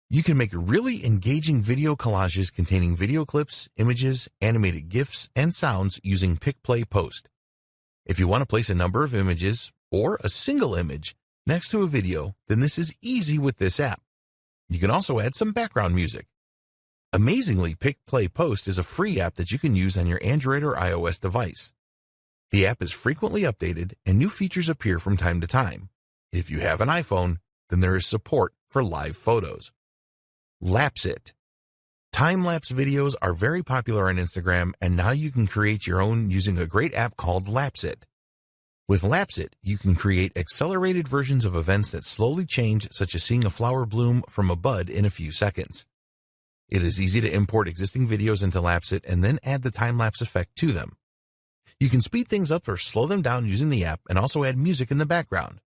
You can make really engaging video collages containing video clips, images, animated GIFs, and sounds using Pick, Play, Post. If you want to place a number of images, or a single image, next to a video, then this is easy with this app. You can also add some background music. Amazingly, Pick, Play, Post is a free app that you can use on your Android or iOS device. The app is frequently updated and new features appear from time to time. If you have an iPhone, then there is support for live photos. Lapsit. Time-lapse videos are very popular on Instagram, and now you can create your own using a great app called Lapsit. With Lapsit, you can create accelerated versions of events that slowly change, such as seeing a flower bloom from a bud in a few seconds. It is easy to import existing videos into Lapsit and then add the time-lapse effect to them. You can speed things up or slow them down using the app and also add music in the background.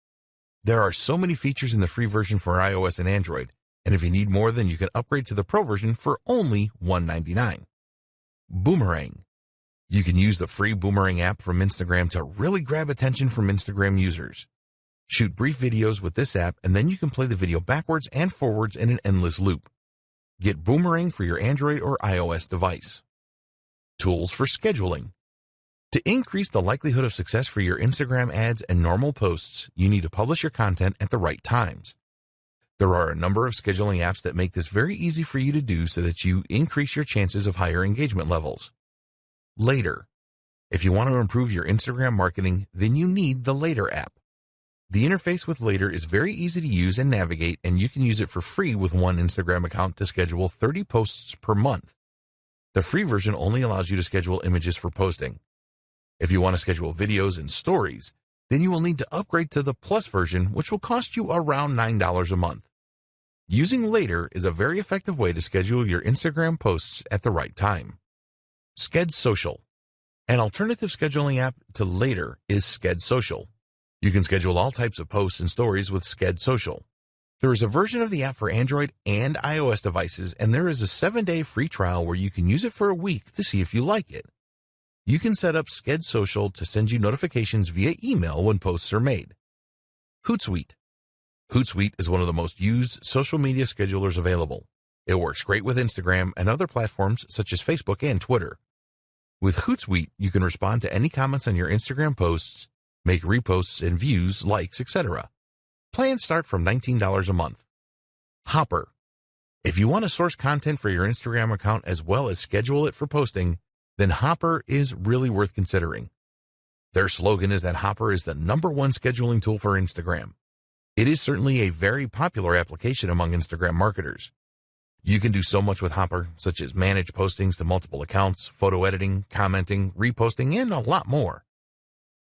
There are so many features in the free version for iOS and Android, and if you need more, then you can upgrade to the Pro version for only $199. Boomerang. You can use the free Boomerang app from Instagram to really grab attention from Instagram users. Shoot brief videos with this app, and then you can play the video backwards and forwards in an endless loop. Get Boomerang for your Android or iOS device. Tools for scheduling. To increase the likelihood of success for your Instagram ads and normal posts, you need to publish your content at the right times. There are a number of scheduling apps that make this very easy for you to do so that you increase your chances of higher engagement levels. Later. If you want to improve your Instagram marketing, then you need the Later app. The interface with Later is very easy to use and navigate, and you can use it for free with one Instagram account to schedule 30 posts per month. The free version only allows you to schedule images for posting. If you want to schedule videos and stories, then you will need to upgrade to the Plus version, which will cost you around $9 a month. Using Later is a very effective way to schedule your Instagram posts at the right time. Sked Social. An alternative scheduling app to Later is Sked Social. You can schedule all types of posts and stories with Sked Social. There is a version of the app for Android and iOS devices, and there is a 7-day free trial where you can use it for a week to see if you like it. You can set up Sked Social to send you notifications via email when posts are made. Hootsuite. Hootsuite is one of the most used social media schedulers available. It works great with Instagram and other platforms such as Facebook and Twitter. With Hootsuite, you can respond to any comments on your Instagram posts, make reposts and views, likes, etc. Plans start from $19 a month. Hopper. If you want to source content for your Instagram account as well as schedule it for posting, then Hopper is really worth considering. Their slogan is that Hopper is the #1 scheduling tool for Instagram. It is certainly a very popular application among Instagram marketers. You can do so much with Hopper, such as manage postings to multiple accounts, photo editing, commenting, reposting, and a lot more.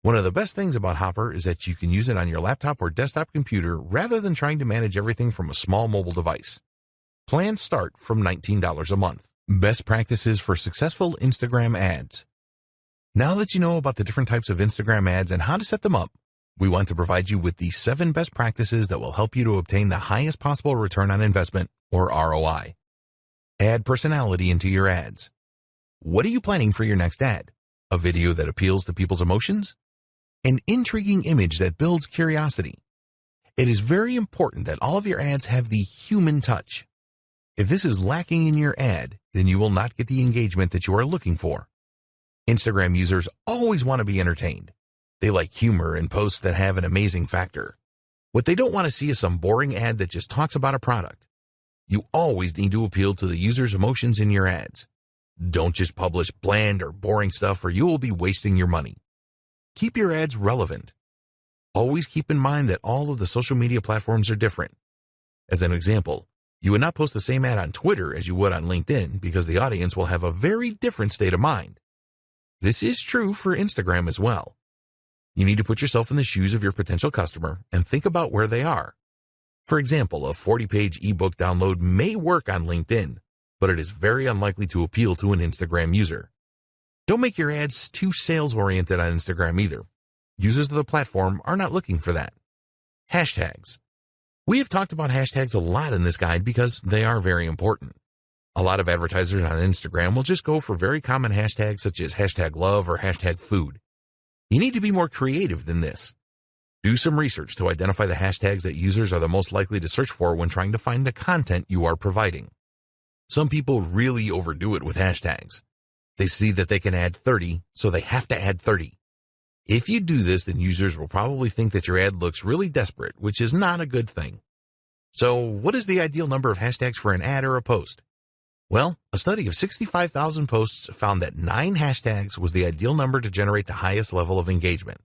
One of the best things about Hopper is that you can use it on your laptop or desktop computer rather than trying to manage everything from a small mobile device. Plans start from $19 a month. Best practices for successful Instagram ads. Now that you know about the different types of Instagram ads and how to set them up, we want to provide you with the 7 best practices that will help you to obtain the highest possible return on investment, or ROI. Add personality into your ads. What are you planning for your next ad? A video that appeals to people's emotions? An intriguing image that builds curiosity? It is very important that all of your ads have the human touch. If this is lacking in your ad, then you will not get the engagement that you are looking for. Instagram users always want to be entertained. They like humor and posts that have an amazing factor. What they don't want to see is some boring ad that just talks about a product. You always need to appeal to the user's emotions in your ads. Don't just publish bland or boring stuff, or you will be wasting your money. Keep your ads relevant. Always keep in mind that all of the social media platforms are different. As an example, you would not post the same ad on Twitter as you would on LinkedIn because the audience will have a very different state of mind. This is true for Instagram as well. You need to put yourself in the shoes of your potential customer and think about where they are. For example, a 40-page ebook download may work on LinkedIn, but it is very unlikely to appeal to an Instagram user. Don't make your ads too sales-oriented on Instagram either. Users of the platform are not looking for that. Hashtags. We have talked about hashtags a lot in this guide because they are very important. A lot of advertisers on Instagram will just go for very common hashtags such as #love or #food. You need to be more creative than this. Do some research to identify the hashtags that users are the most likely to search for when trying to find the content you are providing. Some people really overdo it with hashtags. They see that they can add 30, so they have to add 30. If you do this, then users will probably think that your ad looks really desperate, which is not a good thing. So, what is the ideal number of hashtags for an ad or a post? Well, a study of 65,000 posts found that 9 hashtags was the ideal number to generate the highest level of engagement.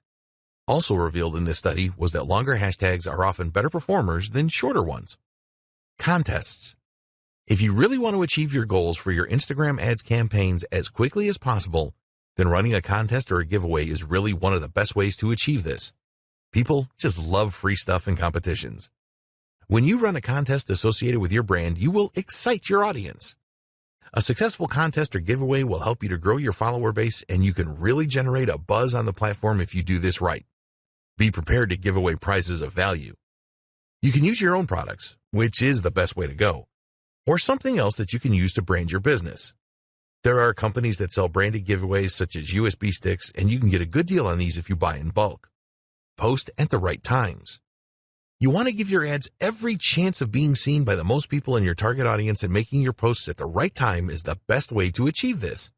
Also revealed in this study was that longer hashtags are often better performers than shorter ones. Contests. If you really want to achieve your goals for your Instagram ads campaigns as quickly as possible, then running a contest or a giveaway is really one of the best ways to achieve this. People just love free stuff and competitions. When you run a contest associated with your brand, you will excite your audience. A successful contest or giveaway will help you to grow your follower base, and you can really generate a buzz on the platform if you do this right. Be prepared to give away prizes of value. You can use your own products, which is the best way to go, or something else that you can use to brand your business. There are companies that sell branded giveaways such as USB sticks, and you can get a good deal on these if you buy in bulk. Post at the right times. You want to give your ads every chance of being seen by the most people in your target audience, and making your posts at the right time is the best way to achieve this.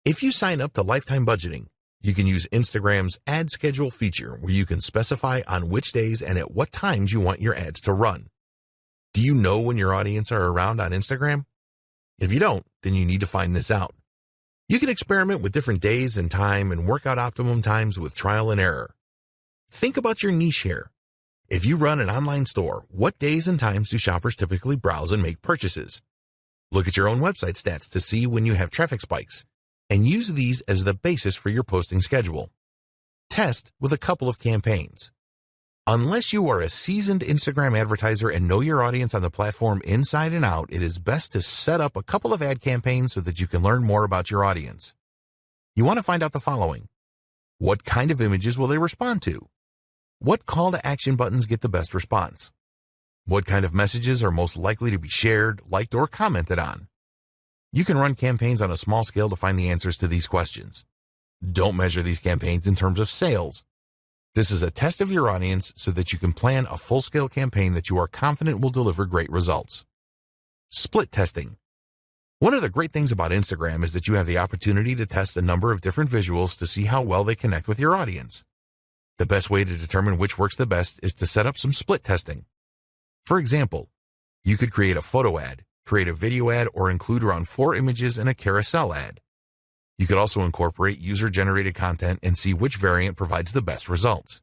If you sign up to Lifetime Budgeting, you can use Instagram's ad schedule feature, where you can specify on which days and at what times you want your ads to run. Do you know when your audience are around on Instagram? If you don't, then you need to find this out. You can experiment with different days and time and work out optimum times with trial and error. Think about your niche here. If you run an online store, what days and times do shoppers typically browse and make purchases? Look at your own website stats to see when you have traffic spikes, and use these as the basis for your posting schedule. Test with a couple of campaigns. Unless you are a seasoned Instagram advertiser and know your audience on the platform inside and out, it is best to set up a couple of ad campaigns so that you can learn more about your audience. You want to find out the following. What kind of images will they respond to? What call to action buttons get the best response? What kind of messages are most likely to be shared, liked, or commented on? You can run campaigns on a small scale to find the answers to these questions. Don't measure these campaigns in terms of sales. This is a test of your audience so that you can plan a full-scale campaign that you are confident will deliver great results. Split testing. One of the great things about Instagram is that you have the opportunity to test a number of different visuals to see how well they connect with your audience. The best way to determine which works the best is to set up some split testing. For example, you could create a photo ad, create a video ad, or include around 4 images in a carousel ad. You could also incorporate user-generated content and see which variant provides the best results.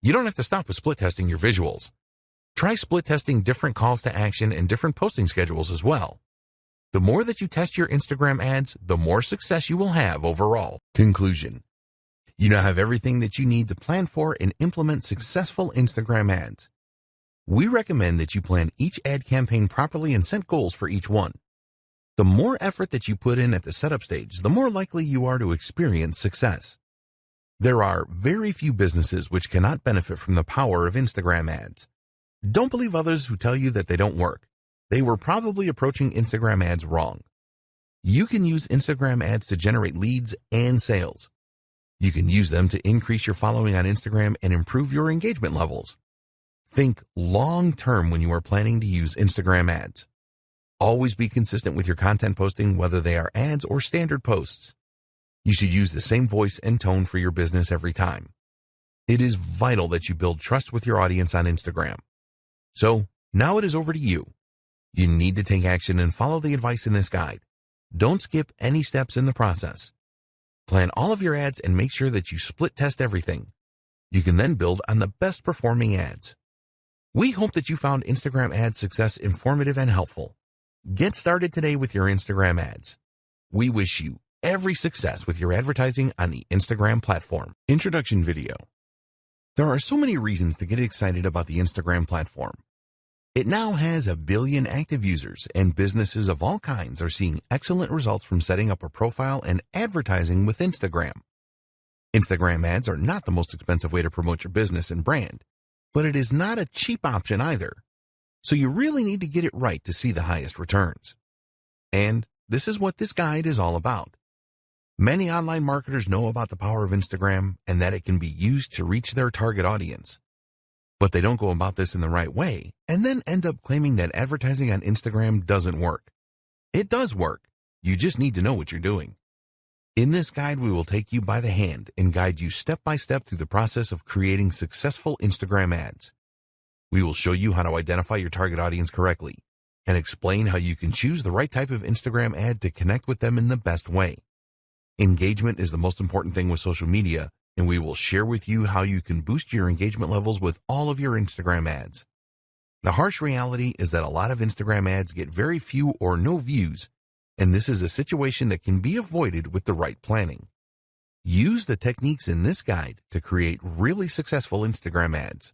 You don't have to stop with split testing your visuals. Try split testing different calls to action and different posting schedules as well. The more that you test your Instagram ads, the more success you will have overall. Conclusion. You now have everything that you need to plan for and implement successful Instagram ads. We recommend that you plan each ad campaign properly and set goals for each one. The more effort that you put in at the setup stage, the more likely you are to experience success. There are very few businesses which cannot benefit from the power of Instagram ads. Don't believe others who tell you that they don't work. They were probably approaching Instagram ads wrong. You can use Instagram ads to generate leads and sales. You can use them to increase your following on Instagram and improve your engagement levels. Think long-term when you are planning to use Instagram ads. Always be consistent with your content posting, whether they are ads or standard posts. You should use the same voice and tone for your business every time. It is vital that you build trust with your audience on Instagram. So, now it is over to you. You need to take action and follow the advice in this guide. Don't skip any steps in the process. Plan all of your ads and make sure that you split test everything. You can then build on the best performing ads. We hope that you found Instagram ad success informative and helpful. Get started today with your Instagram ads. We wish you every success with your advertising on the Instagram platform. Introduction video. There are so many reasons to get excited about the Instagram platform. It now has 1 billion active users, and businesses of all kinds are seeing excellent results from setting up a profile and advertising with Instagram. Instagram ads are not the most expensive way to promote your business and brand, but it is not a cheap option either. So you really need to get it right to see the highest returns. And this is what this guide is all about. Many online marketers know about the power of Instagram and that it can be used to reach their target audience. But they don't go about this in the right way and then end up claiming that advertising on Instagram doesn't work. It does work. You just need to know what you're doing. In this guide, we will take you by the hand and guide you step by step through the process of creating successful Instagram ads. We will show you how to identify your target audience correctly and explain how you can choose the right type of Instagram ad to connect with them in the best way. Engagement is the most important thing with social media, and we will share with you how you can boost your engagement levels with all of your Instagram ads. The harsh reality is that a lot of Instagram ads get very few or no views, and this is a situation that can be avoided with the right planning. Use the techniques in this guide to create really successful Instagram ads.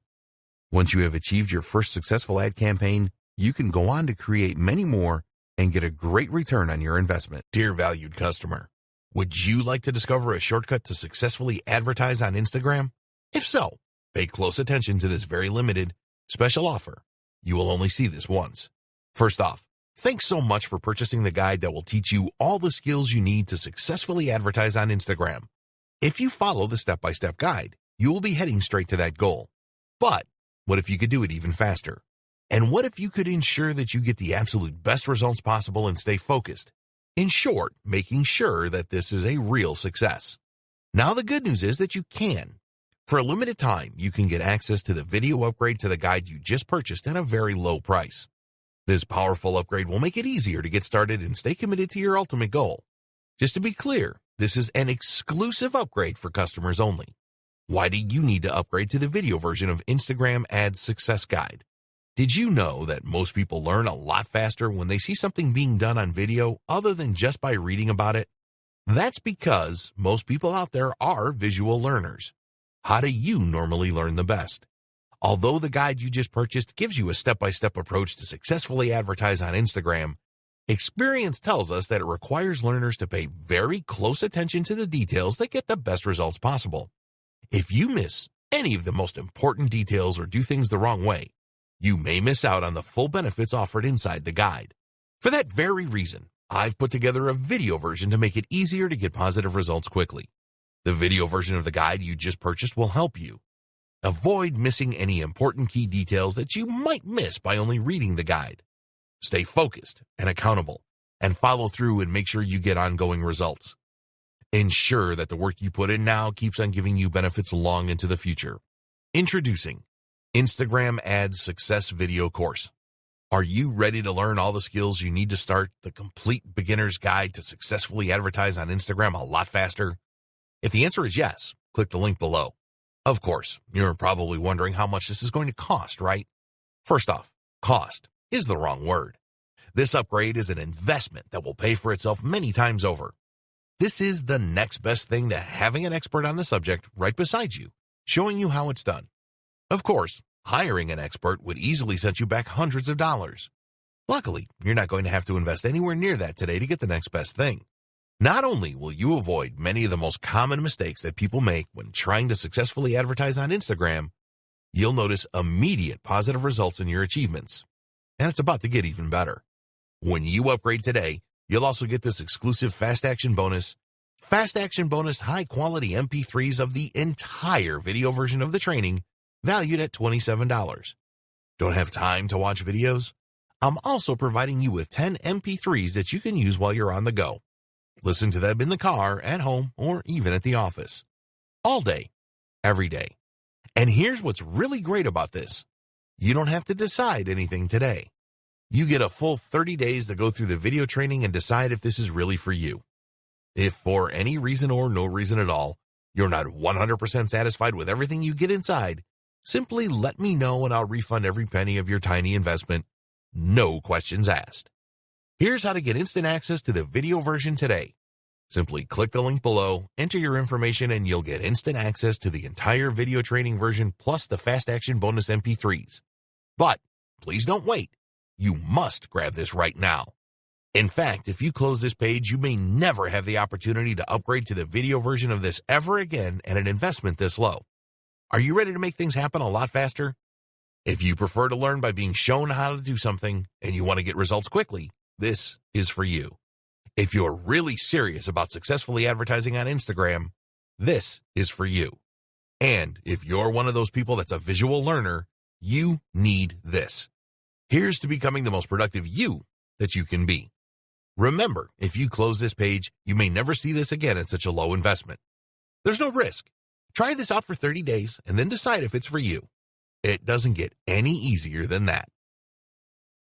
Once you have achieved your first successful ad campaign, you can go on to create many more and get a great return on your investment. Dear valued customer, would you like to discover a shortcut to successfully advertise on Instagram? If so, pay close attention to this very limited special offer. You will only see this once. First off, Thanks so much for purchasing the guide that will teach you all the skills you need to successfully advertise on Instagram. If you follow the step-by-step guide, you will be heading straight to that goal. But what if you could do it even faster? And what if you could ensure that you get the absolute best results possible and stay focused? In short, making sure that this is a real success. Now the good news is that you can. For a limited time, you can get access to the video upgrade to the guide you just purchased at a very low price. This powerful upgrade will make it easier to get started and stay committed to your ultimate goal. Just to be clear, this is an exclusive upgrade for customers only. Why do you need to upgrade to the video version of Instagram Ads Success Guide? Did you know that most people learn a lot faster when they see something being done on video other than just by reading about it? That's because most people out there are visual learners. How do you normally learn the best? Although the guide you just purchased gives you a step-by-step approach to successfully advertise on Instagram, experience tells us that it requires learners to pay very close attention to the details that get the best results possible. If you miss any of the most important details or do things the wrong way, you may miss out on the full benefits offered inside the guide. For that very reason, I've put together a video version to make it easier to get positive results quickly. The video version of the guide you just purchased will help you. Avoid missing any important key details that you might miss by only reading the guide. Stay focused and accountable, and follow through and make sure you get ongoing results. Ensure that the work you put in now keeps on giving you benefits long into the future. Introducing Instagram Ads Success Video Course. Are you ready to learn all the skills you need to start the complete beginner's guide to successfully advertise on Instagram a lot faster? If the answer is yes, click the link below. Of course, you're probably wondering how much this is going to cost, right? First off, cost is the wrong word. This upgrade is an investment that will pay for itself many times over. This is the next best thing to having an expert on the subject right beside you, showing you how it's done. Of course, hiring an expert would easily set you back hundreds of dollars. Luckily, you're not going to have to invest anywhere near that today to get the next best thing. Not only will you avoid many of the most common mistakes that people make when trying to successfully advertise on Instagram, you'll notice immediate positive results in your achievements. And it's about to get even better. When you upgrade today, you'll also get this exclusive Fast Action bonus high-quality MP3s of the entire video version of the training, valued at $27. Don't have time to watch videos? I'm also providing you with 10 MP3s that you can use while you're on the go. Listen to them in the car, at home, or even at the office. All day, every day. And here's what's really great about this. You don't have to decide anything today. You get a full 30 days to go through the video training and decide if this is really for you. If for any reason or no reason at all, you're not 100% satisfied with everything you get inside, simply let me know and I'll refund every penny of your tiny investment. No questions asked. Here's how to get instant access to the video version today. Simply click the link below, enter your information, and you'll get instant access to the entire video training version plus the Fast Action bonus MP3s. But please don't wait. You must grab this right now. In fact, if you close this page, you may never have the opportunity to upgrade to the video version of this ever again at an investment this low. Are you ready to make things happen a lot faster? If you prefer to learn by being shown how to do something and you want to get results quickly, this is for you. If you're really serious about successfully advertising on Instagram, this is for you. And if you're one of those people that's a visual learner, you need this. Here's to becoming the most productive you that you can be. Remember, if you close this page, you may never see this again at such a low investment. There's no risk. Try this out for 30 days and then decide if it's for you. It doesn't get any easier than that.